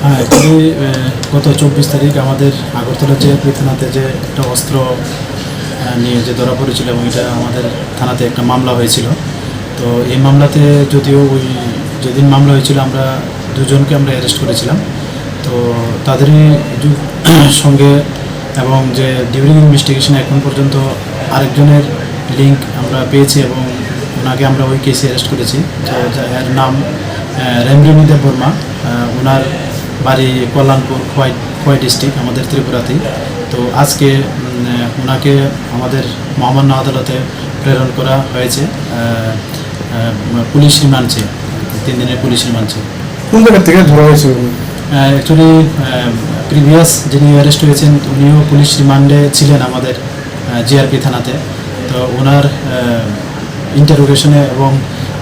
হ্যাঁ, অ্যাকচুয়ালি গত 24 তারিখ আমাদের আগরতলা জিআরপি থানাতে যে একটা অস্ত্র নিয়ে যে ধরা পড়েছিল এবং এটা আমাদের থানাতে একটা মামলা হয়েছিল। তো এই মামলাতে যদিও ওই যেদিন মামলা হয়েছিল আমরা দুজনকে আমরা অ্যারেস্ট করেছিলাম। তো তাদেরই সঙ্গে এবং যে ডিউরিং ইনভেস্টিগেশন এখন পর্যন্ত আরেকজনের লিঙ্ক আমরা পেয়েছি এবং ওনাকে আমরা ওই কেসে অ্যারেস্ট করেছি। তো এর নাম রেমরিমি দেব বর্মা। ওনার বাড়ি কল্যাণপুর খোয়াই ডিস্ট্রিক্ট, আমাদের ত্রিপুরাতেই। তো আজকে ওনাকে আমাদের মহামান্য আদালতে প্রেরণ করা হয়েছে পুলিশ রিমান্ডে, 3 দিনের পুলিশ রিমান্ডে। কোন জায়গা থেকে ধরা হয়েছিল? অ্যাকচুয়ালি প্রিভিয়াস যিনি অ্যারেস্ট হয়েছেন উনিও পুলিশ রিমান্ডে ছিলেন আমাদের জিআরপি থানাতে। তো ওনার ইন্টারোগেশনে এবং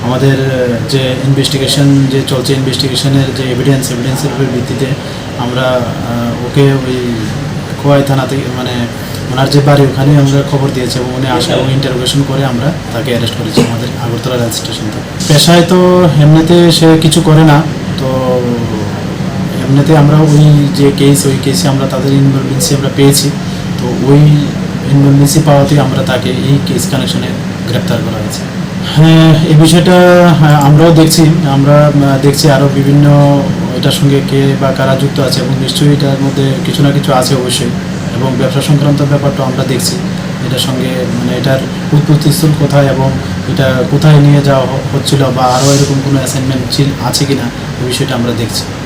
আমাদের যে ইনভেস্টিগেশন যে চলছে, ইনভেস্টিগেশনের যে এভিডেন্সের উপর ভিত্তিতে আমরা ওকে ওই খোয়াই থানা থেকে মানে ওনার যে বাড়ি ওখানে আমরা খবর দিয়েছি এবং উনি আসা এবং ইন্টারোগেশন করে আমরা তাকে অ্যারেস্ট করেছি আমাদের আগরতলা রেল স্টেশন থেকে। পেশায় তো এমনিতে সে কিছু করে না, তো এমনিতে আমরা ওই যে ওই কেসে আমরা তাদের ইনভলভেন্সি আমরা পেয়েছি। তো ওই ইনভলভেন্সি পাওয়াতেই আমরা তাকে এই কেস কানেকশনে গ্রেপ্তার করা হয়েছে। হ্যাঁ, এই বিষয়টা আমরাও দেখছি আরও বিভিন্ন এটার সঙ্গে কে বা কারা যুক্ত আছে এবং নিশ্চয়ই এটার মধ্যে কিছু না কিছু আছে অবশ্যই। এবং ব্যবসা সংক্রান্ত ব্যাপারটা আমরা দেখছি এটার সঙ্গে, মানে এটার উৎপত্তিস্থল কোথায় এবং এটা কোথায় নিয়ে যাওয়া হচ্ছিল বা আরও এরকম কোনো অ্যাসাইনমেন্ট আছে কিনা এই বিষয়টা আমরা দেখছি।